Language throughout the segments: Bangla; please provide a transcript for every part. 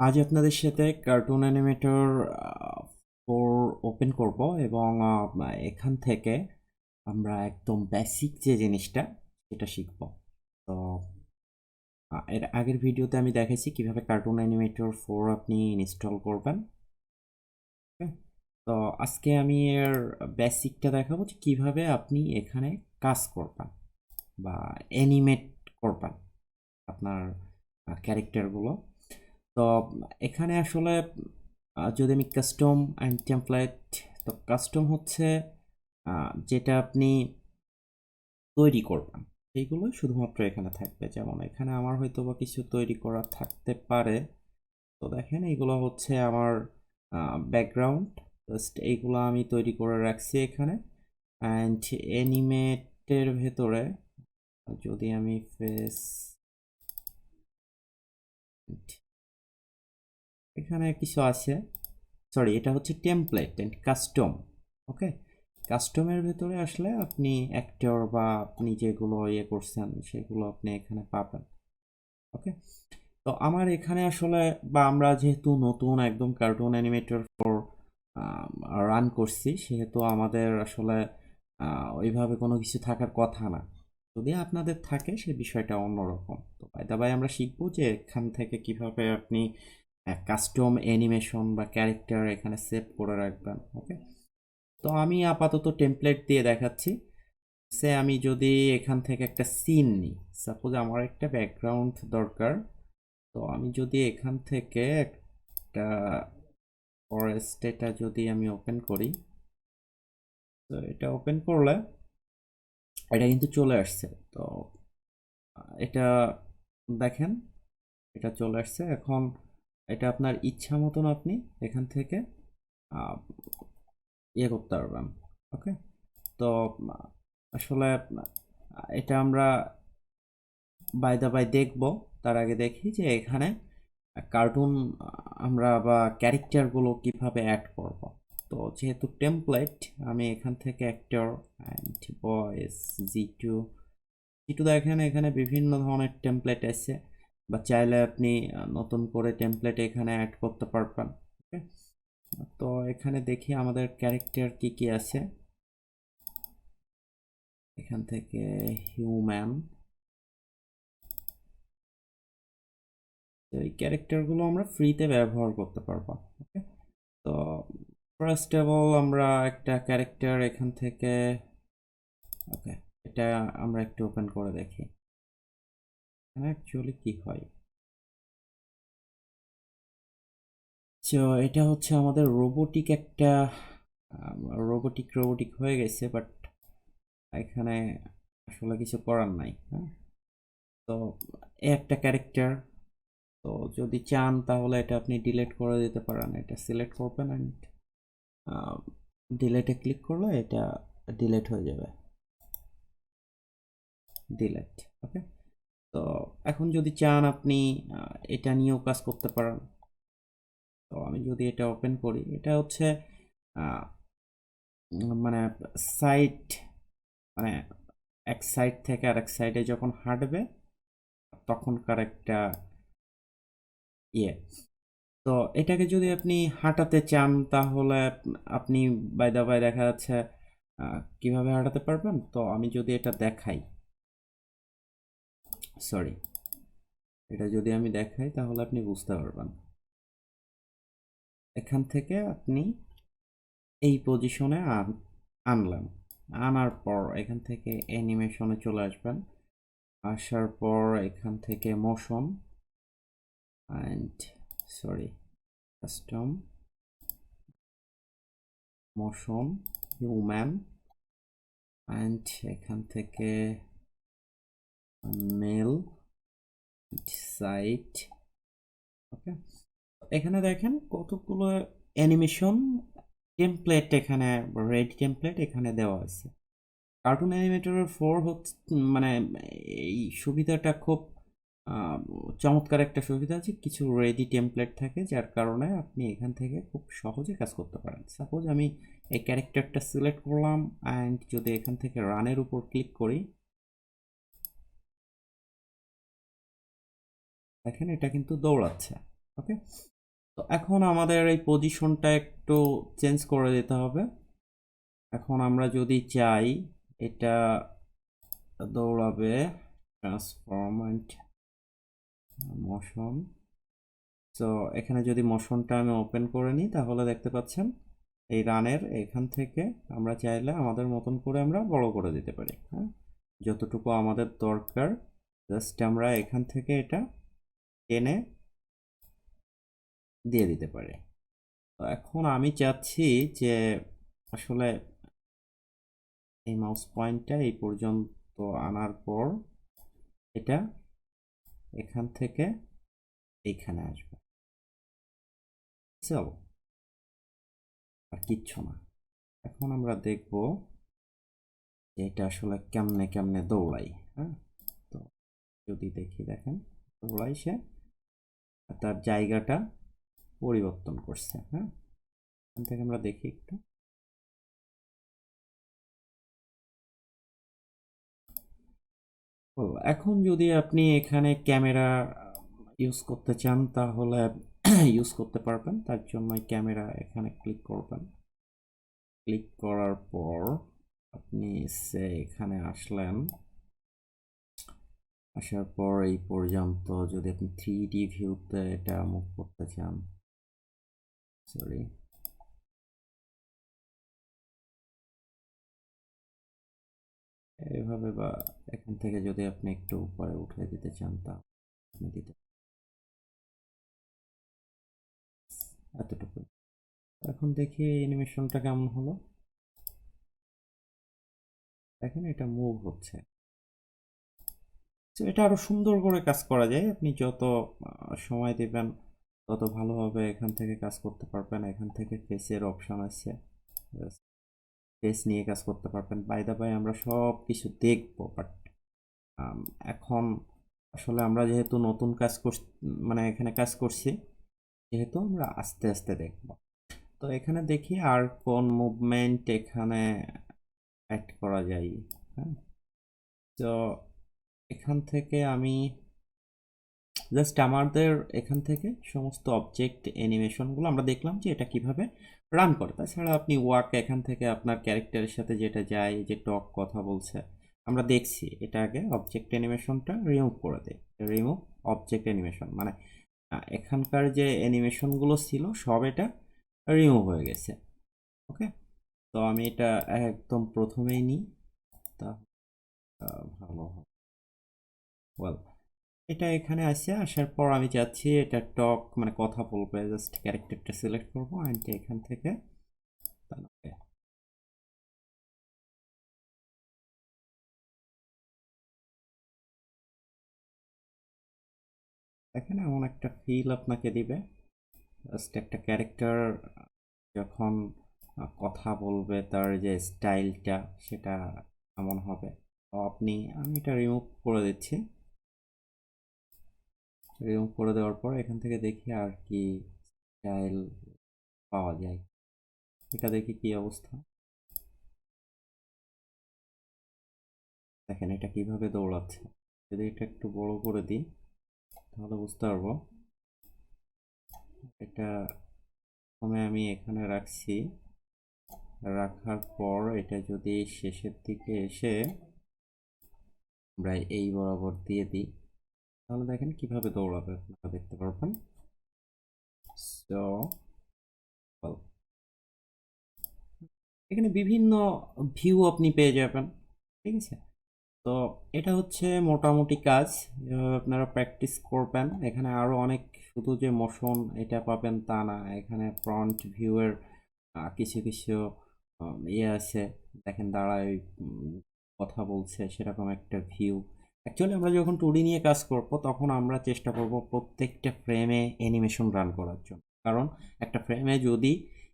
আজ আপনাদের সাথে কার্টুন অ্যানিমেটর 4 ওপেন করব এবং এখান থেকে আমরা একদম বেসিক যে জিনিসটা সেটা শিখব। তো এর আগের ভিডিওতে আমি দেখাইছি কিভাবে কার্টুন অ্যানিমেটর 4 আপনি ইনস্টল করবেন। ওকে, তো আজকে আমি এর বেসিকটা দেখাবো যে কিভাবে আপনি এখানে কাজ করবেন বা অ্যানিমেট করবেন আপনার ক্যারেক্টারগুলো। তো এখানে আসলে যদি আমি কাস্টম অ্যান্ড টেমপ্লেট, তো কাস্টম হচ্ছে যেটা আপনি তৈরি করবেন সেইগুলোই শুধুমাত্র এখানে থাকবে। যেমন এখানে আমার হয়তো বা কিছু তৈরি করা থাকতে পারে। তো দেখেন এইগুলো হচ্ছে আমার ব্যাকগ্রাউন্ড, জাস্ট এইগুলো আমি তৈরি করে রাখছি এখানে। অ্যান্ড অ্যানিমেটের ভেতরে যদি আমি ফেস, এখানে কিছু আছে, সরি এটা হচ্ছে টেমপ্লেট অ্যান্ড কাস্টম। ওকে, কাস্টমের ভেতরে আসলে আপনি অ্যাক্টর বা আপনি যেগুলো ইয়ে করছেন সেগুলো আপনি এখানে পাবেন। ওকে, তো আমার এখানে আসলে বা আমরা যেহেতু নতুন একদম কার্টুন অ্যানিমেটর 4 রান করছি, সেহেতু আমাদের আসলে ওইভাবে কোনো কিছু থাকার কথা না। যদি আপনাদের থাকে সে বিষয়টা অন্যরকম। তো বাই দা বাই আমরা শিখবো যে এখান থেকে কিভাবে আপনি কাস্টম অ্যানিমেশন বা ক্যারেক্টার এখানে সেভ করে রাখবেন। ওকে, তো আমি আপাতত টেমপ্লেট দিয়ে দেখাচ্ছি। সে আমি যদি এখান থেকে একটা সিন নিই, সাপোজ আমার একটা ব্যাকগ্রাউন্ড দরকার। তো আমি যদি এখান থেকে একটা ফরেস্ট, এটা যদি আমি ওপেন করি, তো এটা ওপেন করলে এটা কিন্তু চলে আসছে। তো এটা দেখেন, এটা চলে আসছে। এখন এটা আপনার ইচ্ছা মতন আপনি এখান থেকে ইয়ে করতে পারবেন। ওকে, তো আসলে এটা আমরা বাই দা বাই দেখব। তার আগে দেখি যে এখানে কার্টুন আমরা বা ক্যারেক্টারগুলো কিভাবে অ্যাড করব। তো যেহেতু টেমপ্লেট, আমি এখান থেকে অ্যাক্টর অ্যান্ড ভয়েস জি2 জি2 দেখেন এখানে বিভিন্ন ধরনের টেমপ্লেট আছে, বা চাইলে আপনি নতুন করে টেমপ্লেট এখানে অ্যাড করতে পারবেন। ওকে, তো এখানে দেখি আমাদের ক্যারেক্টার কি কি আছে। এখান থেকে হিউম্যান, তো এই ক্যারেক্টারগুলো আমরা ফ্রিতে ব্যবহার করতে পারবো। ওকে, তো ফার্স্ট অফ অল আমরা একটা ক্যারেক্টার এখান থেকে, ওকে, এটা আমরা একটু ওপেন করে দেখি এখানে অ্যাকচুয়ালি কি হয়। তো এটা হচ্ছে আমাদের রোবোটিক একটা রোবোটিক হয়ে গেছে, বাট এখানে আসলে কিছু করার নাই। হ্যাঁ, তো একটা ক্যারেক্টার, তো যদি চান তাহলে এটা আপনি ডিলিট করে দিতে পারেন। এটা সিলেক্ট করবেন অ্যান্ড ডিলেটে ক্লিক করলে এটা ডিলেট হয়ে যাবে, ডিলেট। ওকে, তো এখন যদি চান আপনি এটা নিয়েও কাজ করতে পারেন। তো আমি যদি এটা ওপেন করি, এটা হচ্ছে মানে সাইড, মানে এক সাইড থেকে আরেক সাইডে যখন হাঁটবে তখনকার একটা ইয়ে। তো এটাকে যদি আপনি হাঁটাতে চান তাহলে আপনি বাই দা বাই দেখা যাচ্ছে কিভাবে হাঁটাতে পারবেন। তো আমি যদি এটা দেখাই, সরি, এটা যদি আমি দেখাই তাহলে আপনি বুঝতে পারবেন। এখান থেকে আপনি এই পজিশনে আনলাম, আনার পর এখান থেকে অ্যানিমেশনে চলে আসবেন। আসার পর এখান থেকে motion and, sorry, custom, motion, human and এখান থেকে মেল সাইট। ওকে, এখানে দেখেন কতগুলো অ্যানিমেশন টেমপ্লেট, এখানে রেডি টেমপ্লেট এখানে দেওয়া আছে। কার্টুন অ্যানিমেটরের 4 হচ্ছে মানে এই সুবিধাটা খুব আহ, চমৎকার একটা সুবিধা আছে, কিছু রেডি টেমপ্লেট থাকে যার কারণে আপনি এখান থেকে খুব সহজে কাজ করতে পারেন। সাপোজ আমি এই ক্যারেক্টারটা সিলেক্ট করলাম অ্যান্ড যদি এখান থেকে রানের উপর ক্লিক করি, দেখেন এটা কিন্তু দৌড়াচ্ছে। ওকে, তো এখন আমাদের এই পজিশনটা একটু চেঞ্জ করে দিতে হবে। এখন আমরা যদি চাই এটা দৌড়াবে ট্রান্সফর্ম অ্যান্ড মোশন, তো এখানে যদি মোশনটা আমি ওপেন করে নিই তাহলে দেখতে পাচ্ছেন এই রানের এখান থেকে আমরা চাইলে আমাদের মতন করে আমরা বড় করে দিতে পারি। হ্যাঁ, যতটুকু আমাদের দরকার জাস্ট আমরা এখান থেকে এটা টেনে দিয়ে দিতে পারি। তো এখন আমি চাচ্ছি যে আসলে এই মাউস পয়েন্টটা এই পর্যন্ত আনার পর এটা এখান থেকে এইখানে আসবে, চলো আর কিচ্ছু না। এখন আমরা দেখব যে এটা আসলে কেমনে কেমনে দৌড়াই। হ্যাঁ, তো যদি দেখি, দেখেন দৌড়াই সে তার জায়গাটা পরিবর্তন করছে। হ্যাঁ, এখান থেকে আমরা দেখি একটু। ও, এখন যদি আপনি এখানে ক্যামেরা ইউজ করতে চান তাহলে ইউজ করতে পারবেন। তার জন্য ক্যামেরা এখানে ক্লিক করবেন। ক্লিক করার পর আপনি এখানে আসলেন, আসার পর এই পর্যন্ত যদি আপনি 3D ভিউতে এটা মুভ করতে চান, সরি, এইভাবে বা এখান থেকে যদি আপনি একটু উপরে উঠে দিতে চান তা আপনি দিতে, এতটুকু। এখন দেখি অ্যানিমেশনটা কেমন হলো। দেখেন এটা মুভ হচ্ছে। তো এটা আরো সুন্দর করে কাজ করা যায়, আপনি যত সময় দিবেন তত ভালোভাবে এখান থেকে কাজ করতে পারবেন। এখান থেকে ফেসের অপশন আছে, ফেস নিয়ে কাজ করতে পারবেন। বাই দা বাই আমরা সব কিছু দেখবো, বাট এখন আসলে আমরা যেহেতু নতুন কাজ করছি, মানে এখানে কাজ করছি, যেহেতু আমরা আস্তে আস্তে দেখব। তো এখানে দেখি আর কোন মুভমেন্ট এখানে অ্যাড করা যায়। হ্যাঁ, তো এখান থেকে আমি জাস্ট আমাদের এখান থেকে সমস্ত অবজেক্ট অ্যানিমেশনগুলো আমরা দেখলাম যে এটা কিভাবে রান করে। তাছাড়া আপনি ওয়াক এখান থেকে আপনার ক্যারেক্টারের সাথে যেটা যায়, যে টক কথা বলছে আমরা দেখছি, এটা আগে অবজেক্ট অ্যানিমেশনটা রিমুভ করে দেয়। রিমুভ অবজেক্ট অ্যানিমেশন মানে এখানকার যে অ্যানিমেশনগুলো ছিল সব এটা রিমুভ হয়ে গেছে। ওকে, তো আমি এটা একদম প্রথমেই নিই, তা ভালো হবে। ওয়েল, এটা এখানে আসে, আসার পর আমি চাচ্ছি এটা টক মানে কথা বলবে, জাস্ট ক্যারেক্টারটা সিলেক্ট করবো অ্যান্ড এখান থেকে তাহলে এখানে এমন একটা ফিল আপনাকে দিবে। জাস্ট একটা ক্যারেক্টার যখন কথা বলবে তার যে স্টাইলটা সেটা এমন হবে। তো আমি এটা রিমুভ করে দিচ্ছি। রিমুভ করে দেওয়ার পর এখান থেকে দেখি আর কি স্টাইল পাওয়া যায়, এটা দেখি কি অবস্থা। দেখেন এটা কিভাবে দৌড়াচ্ছে। যদি এটা একটু বড় করে দিই তাহলে বুঝতে পারবো। এটা প্রথমে আমি এখানে রাখছি, রাখার পর এটা যদি শেষের দিকে এসে আমরা এই বরাবর দিয়ে দিই তাহলে দেখেন কিভাবে দৌড়াবে, আপনারা দেখতে পারবেন। সো এখানে বিভিন্ন ভিউ আপনি পেয়ে যাবেন। ঠিক আছে, তো এটা হচ্ছে মোটামুটি কাজ। যেভাবে আপনারা প্র্যাকটিস করবেন, এখানে আরও অনেক, শুধু যে মোশন এটা পাবেন তা না, এখানে ফ্রন্ট ভিউয়ের কিছু কিছু ইয়ে আছে। দেখেন দাঁড়ায় কথা বলছে সেরকম একটা ভিউ। অ্যাকচুয়ালি আমরা যখন 2D নিয়ে কাজ করব তখন আমরা চেষ্টা করব প্রত্যেকটা ফ্রেমে অ্যানিমেশন রান করার জন্য। কারণ একটা ফ্রেমে যদি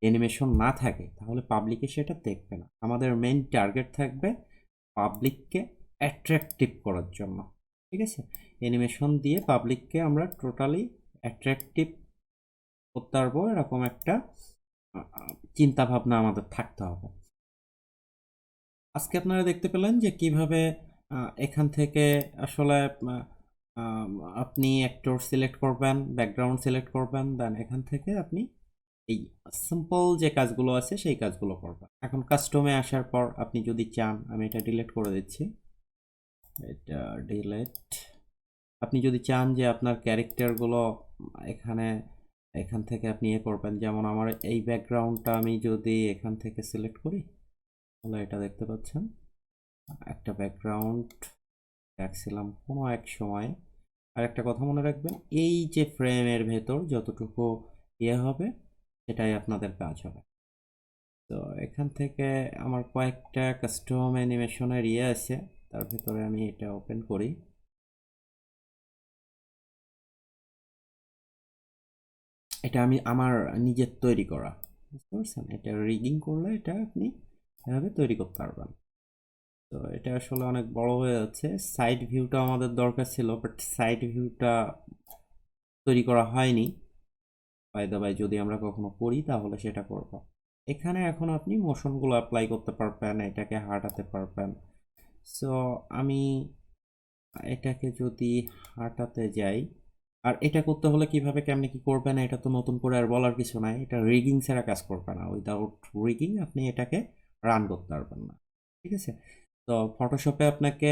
অ্যানিমেশন না থাকে তাহলে পাবলিকে সেটা দেখবে না। আমাদের মেইন টার্গেট থাকবে পাবলিককে অ্যাট্রাকটিভ করার জন্য। ঠিক আছে, অ্যানিমেশন দিয়ে পাবলিককে আমরা টোটালি অ্যাট্রাকটিভ করতে পারবো, এরকম একটা চিন্তা ভাবনা আমাদের থাকতে হবে। আজকে আপনারা দেখতে পেলেন যে কিভাবে এখান থেকে আসলে আপনি অ্যাক্টর সিলেক্ট করবেন, ব্যাকগ্রাউন্ড সিলেক্ট করবেন, দেন এখান থেকে আপনি এই সিম্পল যে কাজগুলো আছে সেই কাজগুলো করবেন। এখন কাস্টমে আসার পর আপনি যদি চান, আমি এটা ডিলিট করে দিচ্ছি, এটা ডিলিট। আপনি যদি চান যে আপনার ক্যারেক্টারগুলো এখানে এখান থেকে আপনি করবেন, যেমন আমার এই ব্যাকগ্রাউন্ডটা আমি যদি এখান থেকে সিলেক্ট করি তাহলে এটা দেখতে পাচ্ছেন একটা ব্যাকগ্রাউন্ড রাখছিলাম কোনো এক সময়। আর একটা কথা মনে রাখবেন, এই যে ফ্রেমের ভেতর যতটুকু হবে সেটাই আপনাদের কাজ হবে। তো এখান থেকে আমার কয়েকটা কাস্টম অ্যানিমেশনের আছে, তার ভিতরে আমি এটা ওপেন করি। এটা আমি আমার নিজের তৈরি করা, বুঝতে পারছেন? এটা রিগিং করলে এটা আপনি এভাবে তৈরি করতে পারবেন। তো এটা আসলে অনেক বড় হয়ে যাচ্ছে। সাইড ভিউটা আমাদের দরকার ছিল, বাট সাইড ভিউটা তৈরি করা হয়নি। বাই দ্য বাই, যদি আমরা কখনো করি তাহলে সেটা করব। এখানে এখন আপনি মোশনগুলো অ্যাপ্লাই করতে পারবেন, এটাকে হাঁটাতে পারবেন। সো আমি এটাকে যদি হাঁটাতে যাই, আর এটা করতে হলে কিভাবে কেমনে কি করবেন এটা তো নতুন করে আর বলার কিছু নাই। এটা রিগিং ছাড়া কাজ করবে না, উইদাউট রিগিং আপনি এটাকে রান করতে পারবেন না, ঠিক আছে? তো ফটোশপে আপনাকে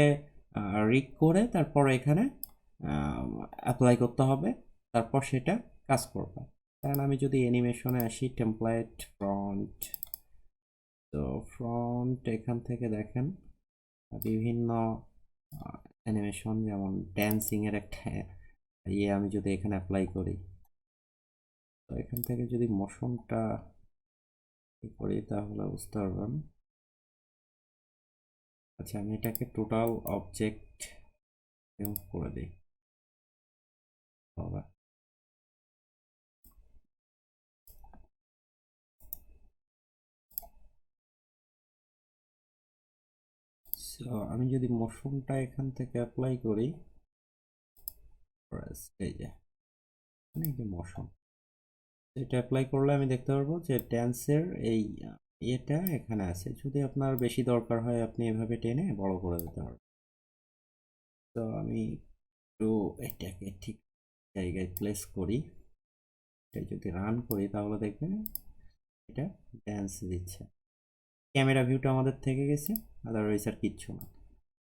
রিগ করে তারপর এখানে অ্যাপ্লাই করতে হবে, তারপর সেটা কাজ করবে। কারণ আমি যদি অ্যানিমেশনে আসি, টেমপ্লেট, ফ্রন্ট, তো ফ্রন্ট এখান থেকে দেখেন বিভিন্ন অ্যানিমেশন, যেমন ড্যান্সিংয়ের একটা আমি যদি এখানে অ্যাপ্লাই করি, তো এখান থেকে যদি মোশনটা করি তাহলে বুঝতে পারবেন। আচ্ছা, আমি এটাকে টোটাল অবজেক্ট রিমুভ করে দিই। বাবা, সো আমি যদি মোশনটা এখান থেকে অ্যাপ্লাই করি, এই যে মানে এই যে মোশন, এটা অ্যাপ্লাই করলে আমি দেখতে পারবো যে ড্যান্সের এই এটা এখানে আছে। যদি আপনার বেশি দরকার হয় আপনি এভাবে টেনে বড় করে দিতে পারবেন। তো আমি একটু এটাকে ঠিক জায়গায় প্লেস করি, এটা যদি রান করি তাহলে দেখবেন এটা ড্যান্স দিচ্ছে। ক্যামেরা ভিউটা আমাদের থেকে গেছে, আদারওয়াইজ আর কিচ্ছু না।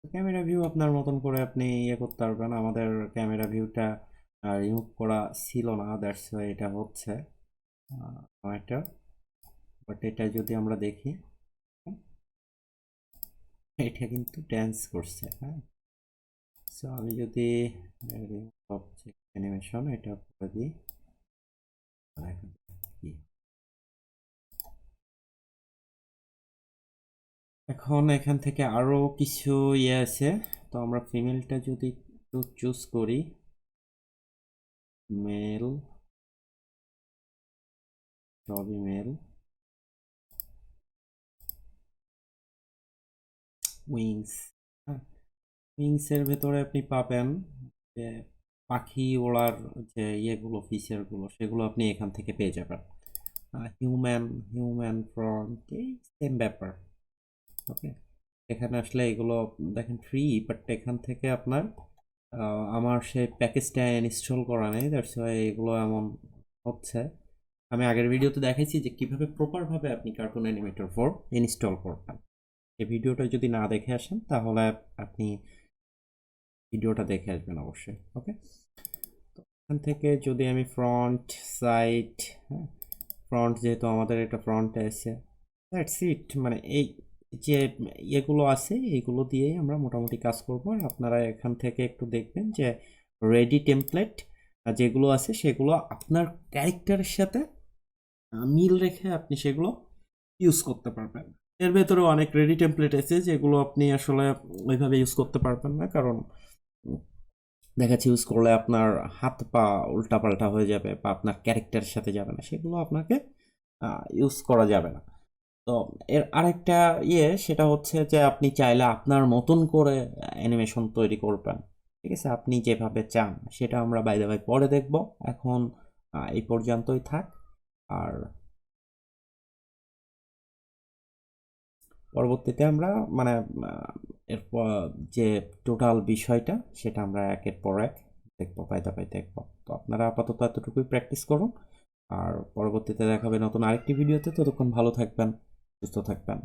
ক্যামেরা ভিউ আপনার মতন করে আপনি করতে পারবেন। আমাদের ক্যামেরা ভিউটা রিমুভ করা ছিল না, দ্যাটস ওয়াই এটা হচ্ছে এটা। বাট এটা যদি আমরা দেখি, এটা কিন্তু ড্যান্স করছে, হ্যাঁ। সো আমি যদি অবজেক্ট অ্যানিমেশন এটা করে দিই, কি এখন এখান থেকে আরো কিছু আছে। তো আমরা ফিমেলটা যদি চুজ করি, মেল, সবই মেল, উইংস, হ্যাঁ। উইংসের ভেতরে আপনি পাবেন যে পাখি ওড়ার যে ফিচারগুলো সেগুলো আপনি এখান থেকে পেয়ে যাবেন। হিউম্যান, ফ্রন্ট, এই সেম ব্যাপার। ওকে, এখানে আসলে এগুলো দেখেন ফ্রি, বাট এখান থেকে আপনার আমার সেই প্যাকেজটা ইনস্টল করা নেই, দ্যাটস ওয়াই এগুলো এমন হচ্ছে। আমি আগের ভিডিওতে দেখাইছি যে কিভাবে প্রপারভাবে আপনি কার্টুন অ্যানিমেটর 4 ইনস্টল করবেন। এই ভিডিওটা যদি না দেখে আসেন তাহলে আপনি ভিডিওটা দেখে আসবেন অবশ্যই। ওকে, তো এখান থেকে যদি আমি ফ্রন্ট, সাইড, হ্যাঁ, ফ্রন্ট যেহেতু আমাদের এটা ফ্রন্টে আছে, দ্যাটস ইট। মানে এই যে এগুলো আছে এইগুলো দিয়েই আমরা মোটামুটি কাজ করব। আর আপনারা এখান থেকে একটু দেখবেন যে রেডি টেমপ্লেট যেগুলো আছে সেগুলো আপনার ক্যারেক্টারের সাথে মিল রেখে আপনি সেগুলো ইউজ করতে পারবেন। এর ভেতরে অনেক রেডি টেমপ্লেট আছে যেগুলো আপনি আসলে ওইভাবে ইউজ করতে পারবেন না, কারণ দেখাচ্ছি ইউজ করলে আপনার হাত পা উল্টাপাল্টা হয়ে যাবে বা আপনার ক্যারেক্টারের সাথে যাবে না, সেগুলো আপনাকে ইউজ করা যাবে না। তো এর আরেকটা সেটা হচ্ছে যে আপনি চাইলে আপনার মতন করে অ্যানিমেশন তৈরি করবেন, ঠিক আছে? আপনি যেভাবে চান সেটা আমরা বাই দ্য বাই পরে দেখব। এখন এই পর্যন্তই থাক। আর পরবর্তীতে আমরা মানে এরপর যে টোটাল বিষয়টা সেটা আমরা একের পর এক দেখবো, পাইতে দেখবো। তো আপনারা আপাতত এতটুকুই প্র্যাকটিস করুন, আর পরবর্তীতে দেখাবে নতুন আরেকটি ভিডিওতে। ততক্ষণ ভালো থাকবেন, সুস্থ থাকবেন।